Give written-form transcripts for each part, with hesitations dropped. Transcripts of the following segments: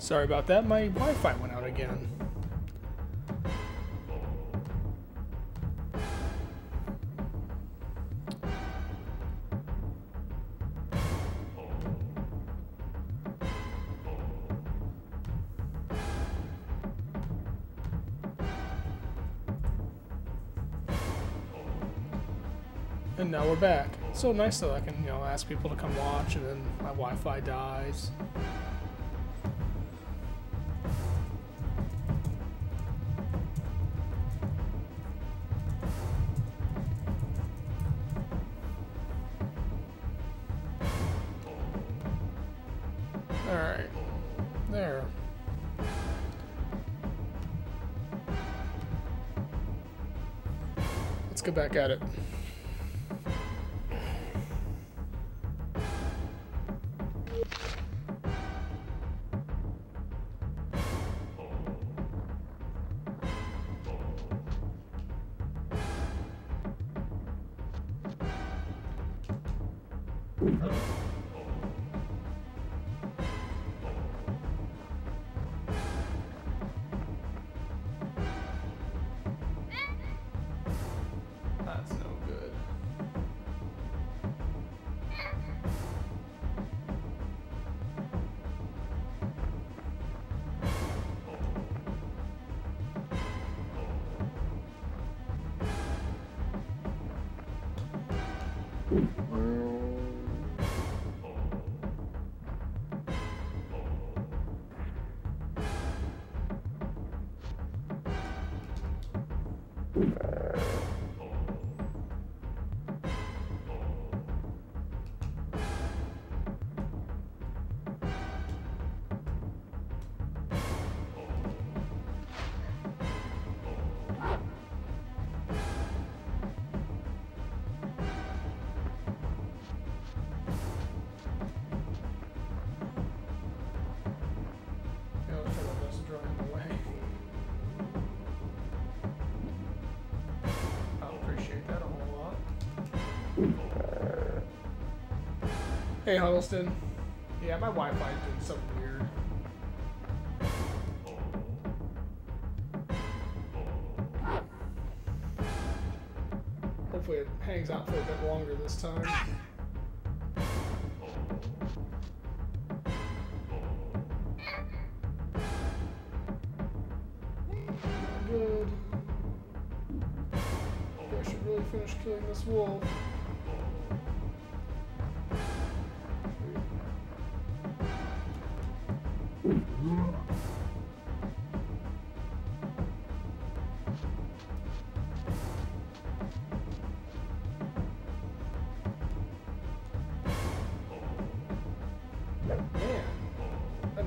Sorry about that, my Wi-Fi went out again. And now we're back. It's so nice that I can, you know, ask people to come watch and then my Wi-Fi dies. Alright. There. Let's get back at it. That's no good. Hey Huddleston. Yeah, my Wi-Fi is doing something weird. Hopefully it hangs out for a bit longer this time. Good. Maybe I should really finish killing this wolf.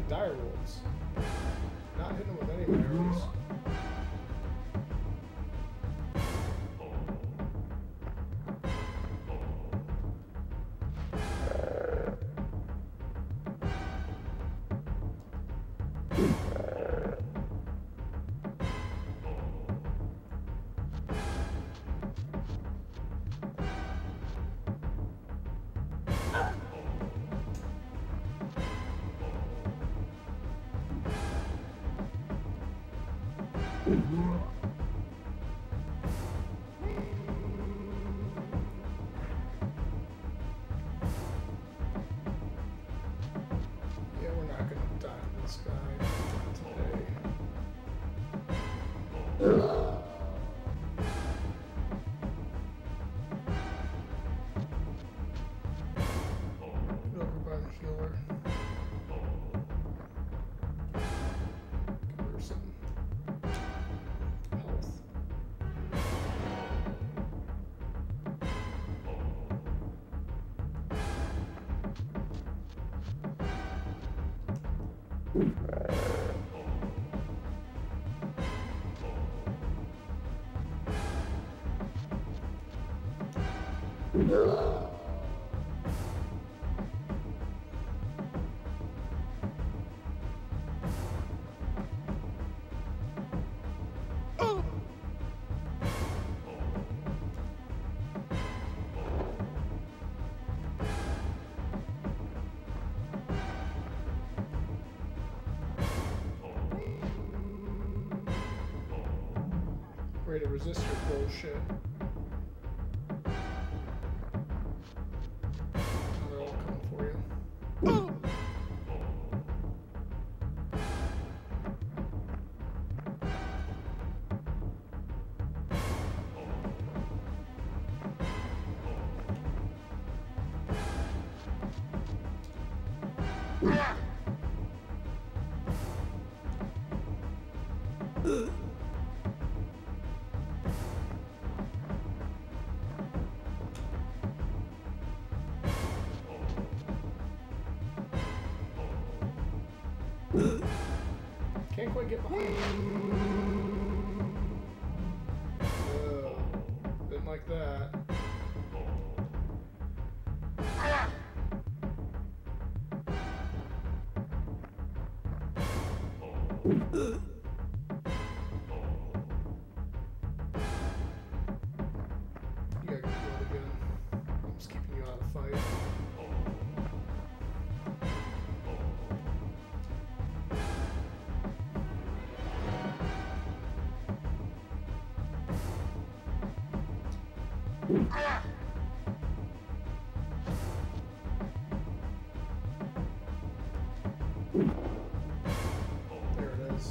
Dire wolves. Not hitting them with any of my arrows. Yeah, we're not gonna die to this guy today. Get over by the healer. Give her some health. ready to resist your bullshit. Now they're all coming for you. Can't quite get behind him. Didn't like that. You gotta get killed again. I'm just keeping you out of the fight. There it is.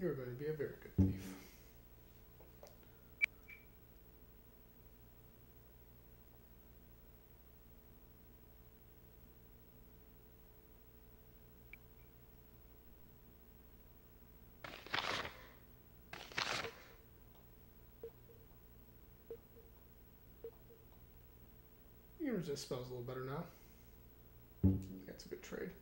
You're going to be a very good thief. You can resist spells a little better now. That's a good trade.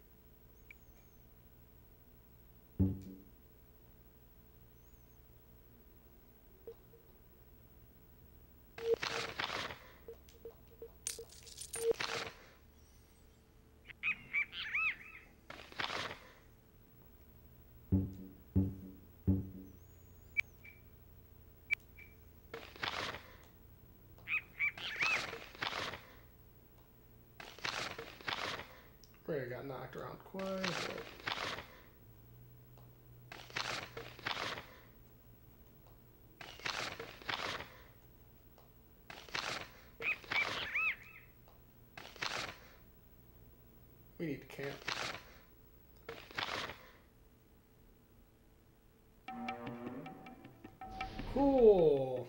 Ray got knocked around quite a bit. We need to camp. Cool.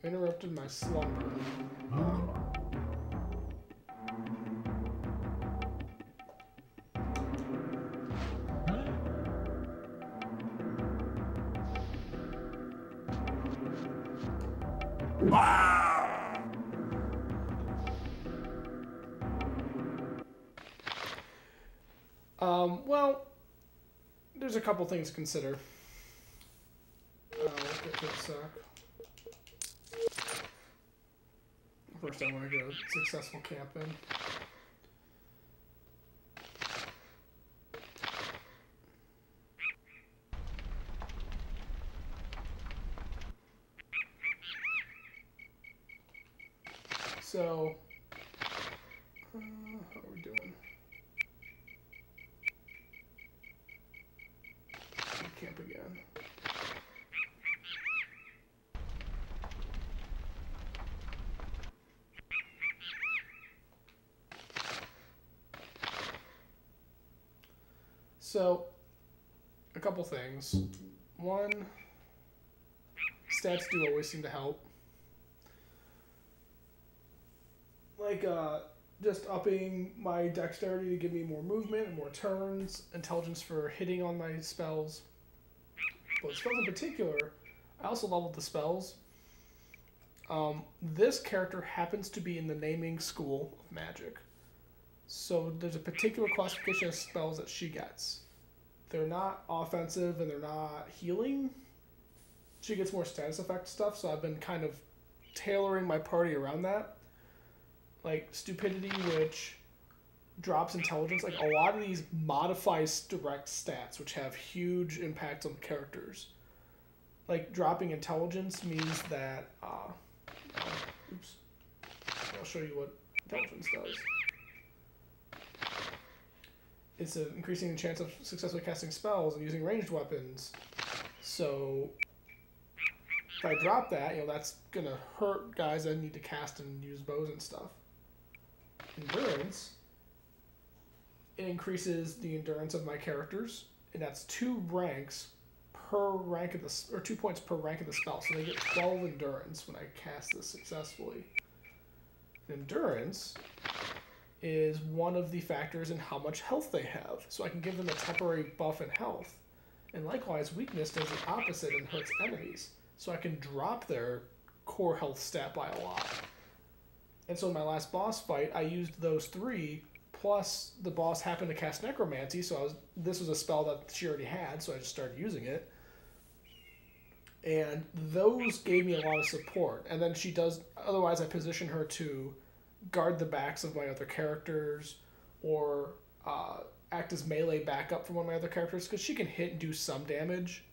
Interrupted my slumber. Well, there's a couple things to consider. We'll get to it in a sec. First, I want to get a successful camp in. So, how are we doing? Camp again. So, a couple things. One, stats do always seem to help. Like, just upping my dexterity to give me more movement and more turns, intelligence for hitting on my spells. But spells in particular, I also leveled the spells. This character happens to be in the naming school of magic. So there's a particular classification of spells that she gets. They're not offensive and they're not healing. She gets more status effect stuff, so I've been kind of tailoring my party around that. Like stupidity, which drops intelligence. Like a lot of these modifies direct stats, which have huge impacts on characters. Like dropping intelligence means that oops. I'll show you what intelligence does. It's increasing the chance of successfully casting spells and using ranged weapons. So if I drop that, that's gonna hurt guys that need to cast and use bows and stuff. Endurance. It increases the endurance of my characters, and that's 2 ranks per rank of the, or 2 points per rank of the spell. So they get 12 endurance when I cast this successfully. Endurance is one of the factors in how much health they have, so I can give them a temporary buff in health. And likewise, weakness does the opposite and hurts enemies, so I can drop their core health stat by a lot. And so in my last boss fight, I used those 3, plus the boss happened to cast Necromancy, so this was a spell that she already had, so I just started using it. And those gave me a lot of support. And then she does, otherwise I position her to guard the backs of my other characters, or act as melee backup for one of my other characters, because she can hit and do some damage.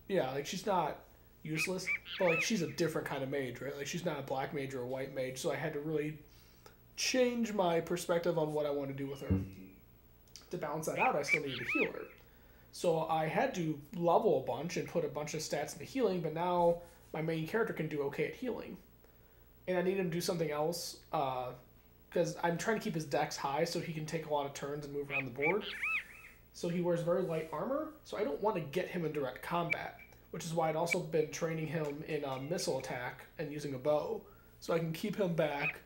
Yeah, like she's not useless, but like she's a different kind of mage, right? Like she's not a black mage or a white mage, so I had to really change my perspective on what I want to do with her. To balance that out, I still needed a healer. So I had to level a bunch and put a bunch of stats into healing, but now my main character can do okay at healing. And I need him to do something else, because I'm trying to keep his dex high so he can take a lot of turns and move around the board. So he wears very light armor, so I don't want to get him in direct combat, which is why I'd also been training him in missile attack and using a bow, so I can keep him back,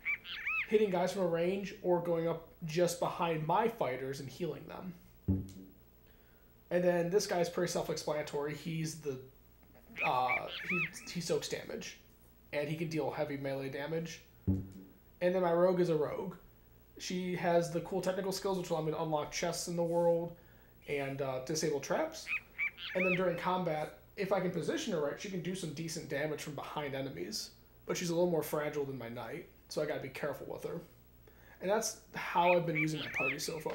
hitting guys from a range, or going up just behind my fighters and healing them. And then this guy's pretty self-explanatory. He's the he soaks damage, and he can deal heavy melee damage. And then my rogue is a rogue. She has the cool technical skills, which allow me to unlock chests in the world and disable traps. And then during combat, if I can position her right, she can do some decent damage from behind enemies. But she's a little more fragile than my knight, so I gotta be careful with her. And that's how I've been using my party so far.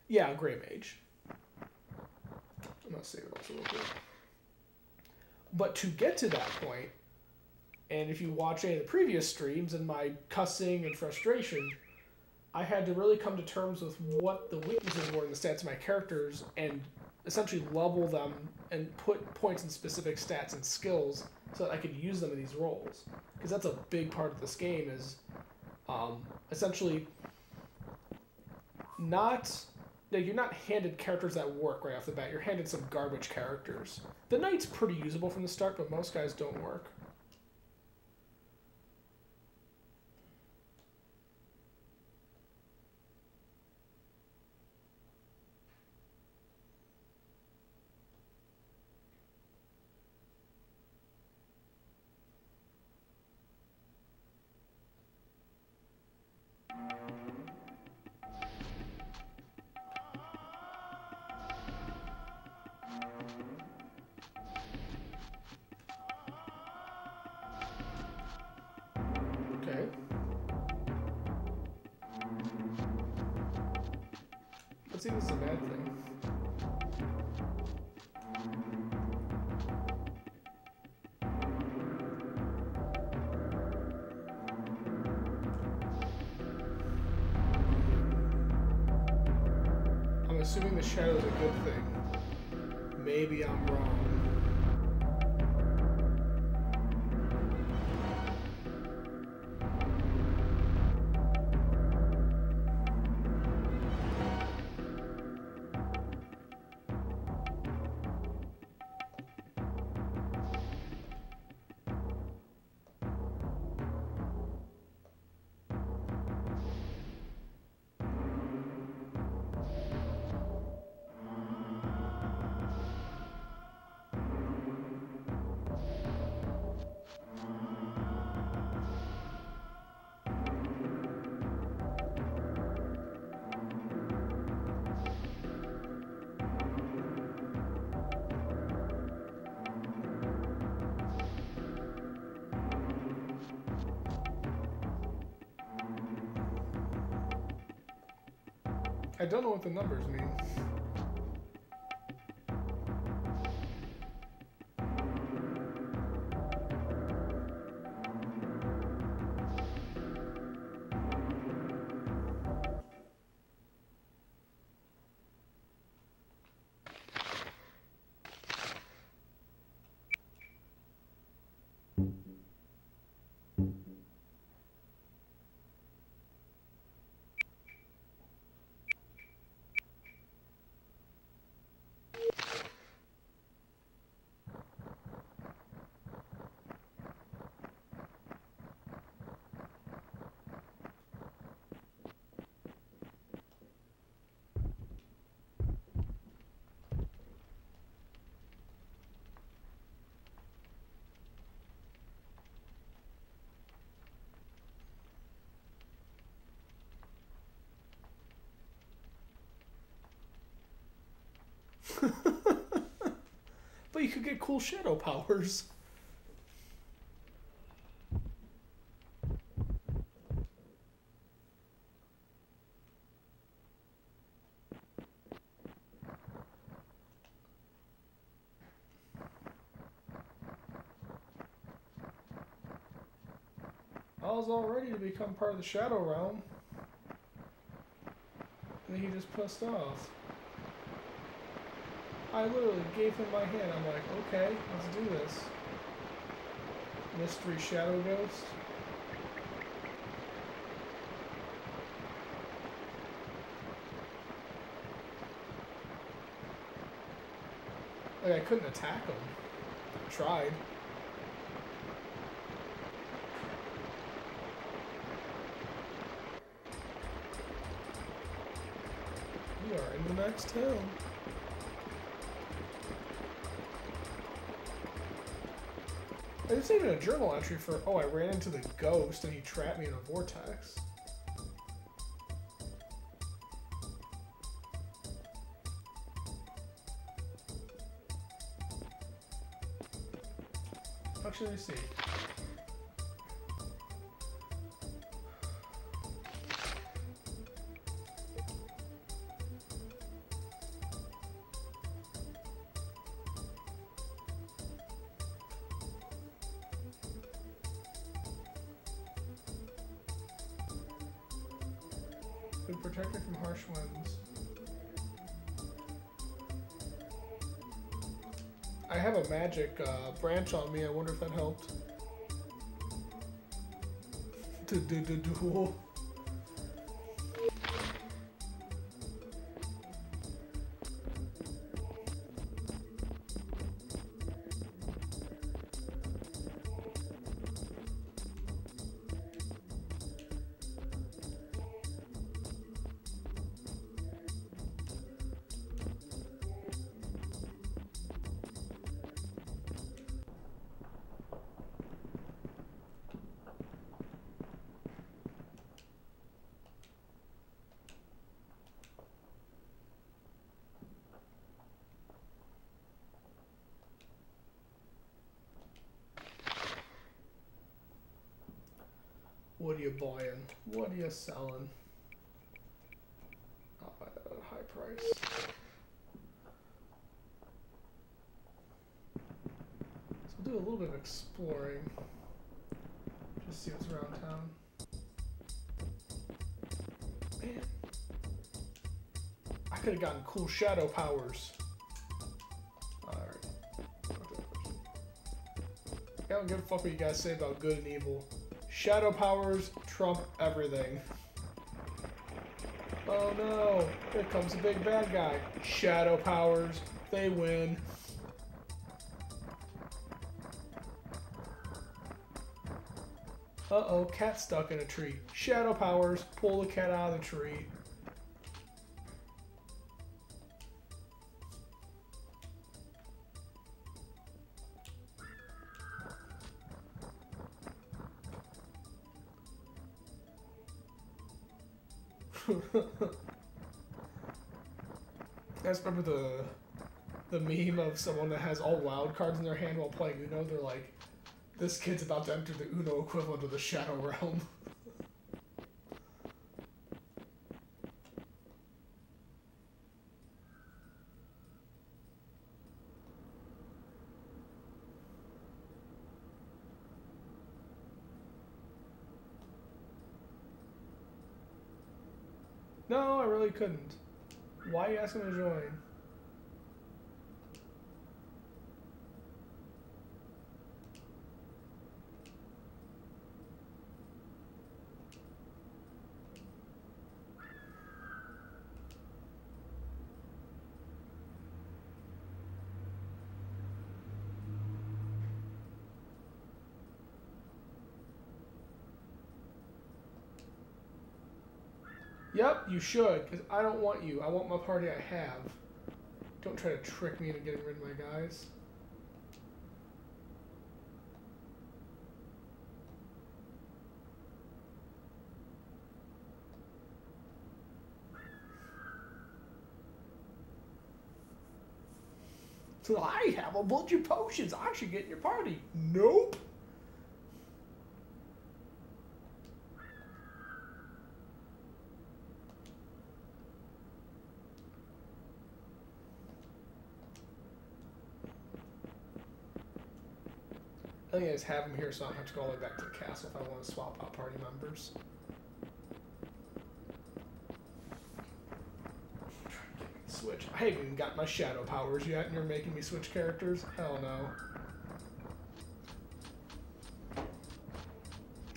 Yeah, Grey Mage. I'm gonna save it also real quick. But to get to that point, and if you watch any of the previous streams and my cussing and frustration, I had to really come to terms with what the weaknesses were in the stats of my characters and essentially level them and put points in specific stats and skills so that I could use them in these roles. Because that's a big part of this game, is essentially you're not handed characters that work right off the bat. You're handed some garbage characters. The knight's pretty usable from the start, but most guys don't work. Okay. Let's see if this is a bad thing. I'm assuming the shadow is a good thing. Maybe I'm wrong. I don't know what the numbers mean. But you could get cool shadow powers. I was all ready to become part of the Shadow Realm. And he just pissed off. I literally gave him my hand. I'm like, okay, let's do this. Mystery Shadow Ghost. Like, I couldn't attack him. I tried. We are in the next town. There's even a journal entry for, oh, I ran into the ghost and he trapped me in a vortex. Actually, let me see. Been protected from harsh winds. I have a magic branch on me. I wonder if that helped. Duel. What are you buying? What are you selling? I'll buy that at a high price. So we'll do a little bit of exploring. Just see what's around town. Man. I could have gotten cool shadow powers. Alright. I don't give a fuck what you guys say about good and evil. Shadow powers trump everything. Oh no, here comes a big bad guy. Shadow powers, they win. Uh-oh, cat stuck in a tree. Shadow powers, pull the cat out of the tree. I just remember the meme of someone that has all wild cards in their hand while playing Uno. They're like, this kid's about to enter the Uno equivalent of the Shadow Realm. No, I really couldn't. Why are you asking me to join? Yep, you should, because I don't want you. I want my party I have. Don't try to trick me into getting rid of my guys. So I have a bunch of potions. I should get in your party. Nope. I think I just have them here so I don't have to go all the way back to the castle if I want to swap out party members. Switch. I haven't even got my shadow powers yet, and you're making me switch characters? Hell no.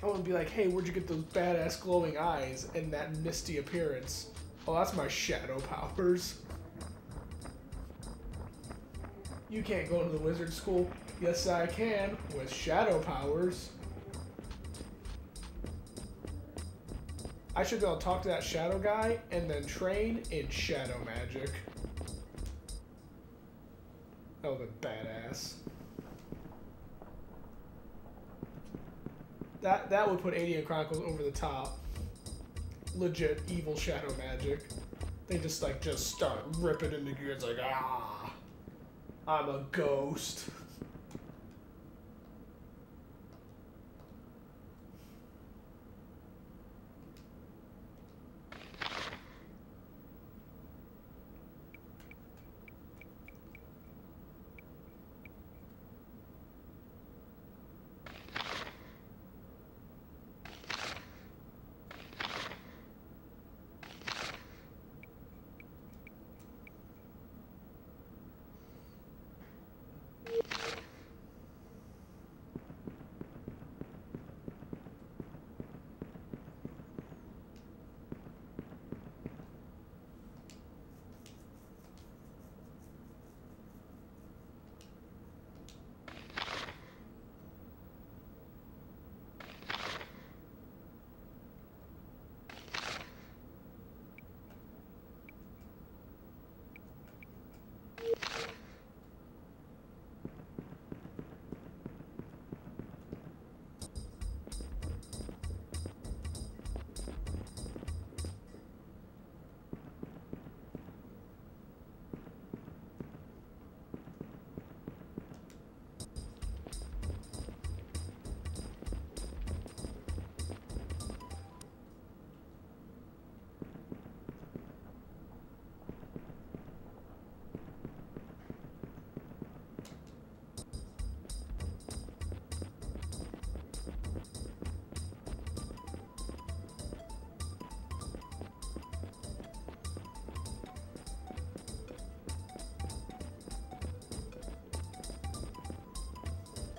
I want to be like, hey, where'd you get those badass glowing eyes and that misty appearance? Oh, that's my shadow powers. You can't go to the wizard school. Yes, I can, with shadow powers. I should be able to talk to that shadow guy and then train in shadow magic. That would have been badass. That would put Aidyn Chronicles over the top. Legit evil shadow magic. They just start ripping into gear. It's like, ah, I'm a ghost.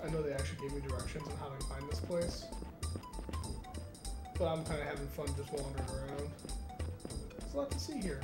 I know they actually gave me directions on how to find this place. But I'm kind of having fun just wandering around. There's a lot to see here.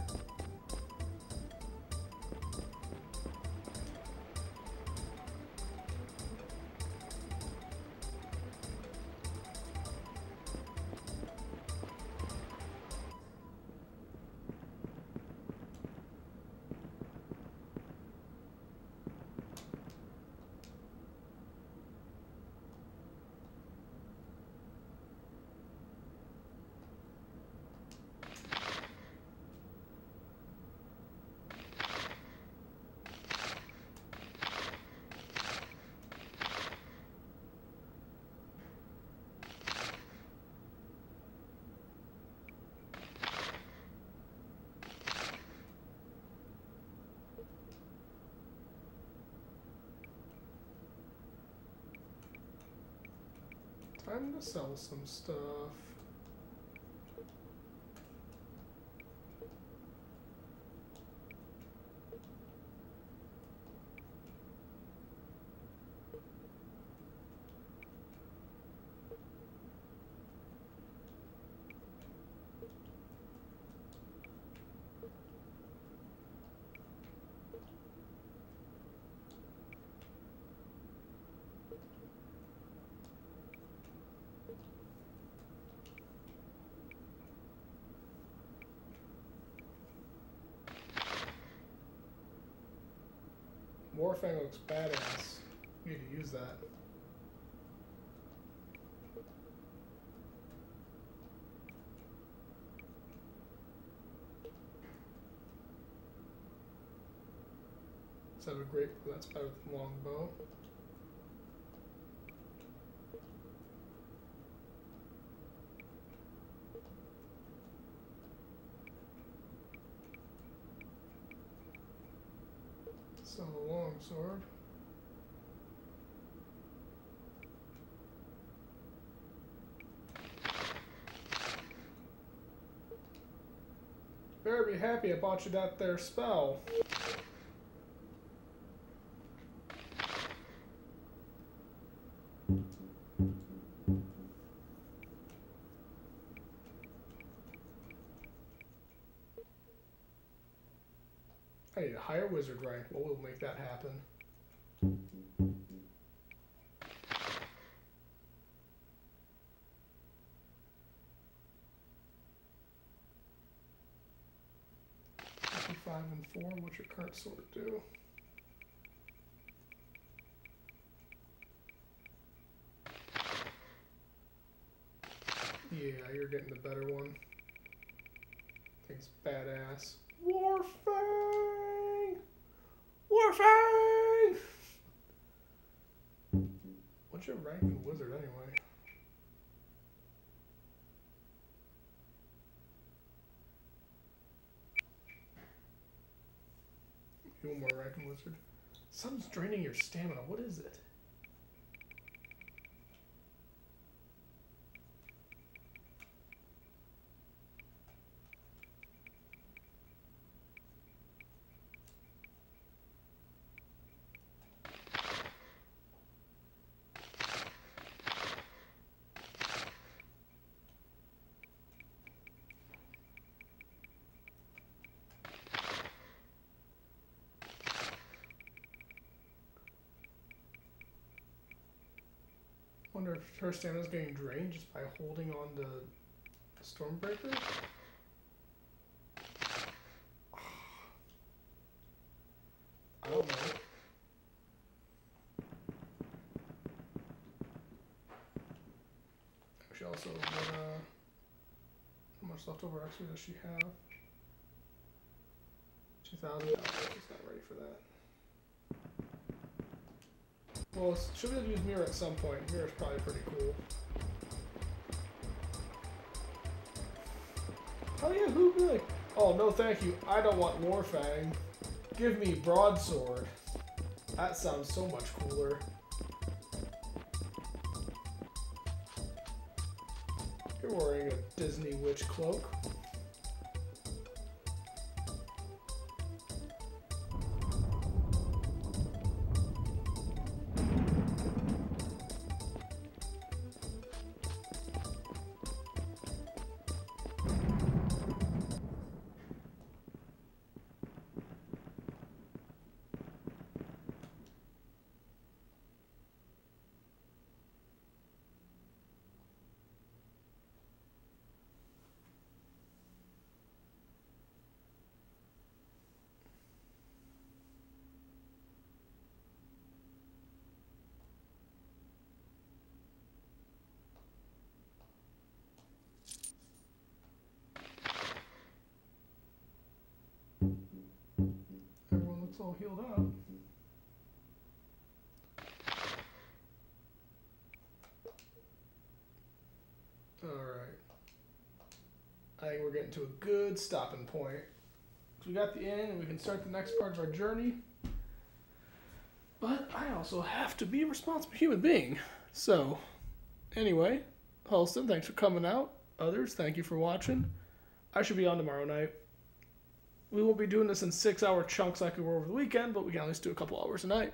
Time to sell some stuff. Warfang looks badass. We need to use that. Let's have a great, that's better than longbow. So a longsword. Better be happy I bought you that there spell. I need a higher wizard rank. Well, we'll make that happen. Five and 4. What's your current sword do? Yeah, you're getting the better one. Thing's badass. Warfang! Warfang! What's your rank in wizard anyway? One more rank in wizard. Something's draining your stamina. What is it? Wonder if her stamina's getting drained just by holding on to Stormbreaker? I don't know. Actually, also, how much leftover XP does she have? 2,000? No, she's not ready for that. Well, she'll be able to use Mirror at some point. Mirror's probably pretty cool. Oh yeah, who'd be like, oh no thank you, I don't want Warfang. Give me Broadsword. That sounds so much cooler. You're wearing a Disney witch cloak. Everyone looks all healed up. Alright. I think we're getting to a good stopping point. So we got the inn and we can start the next part of our journey. But I also have to be a responsible human being. So, anyway, Halston, thanks for coming out. Others, thank you for watching. I should be on tomorrow night. We won't be doing this in 6-hour chunks like we were over the weekend, but we can at least do a couple hours a night.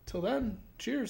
Till then, cheers.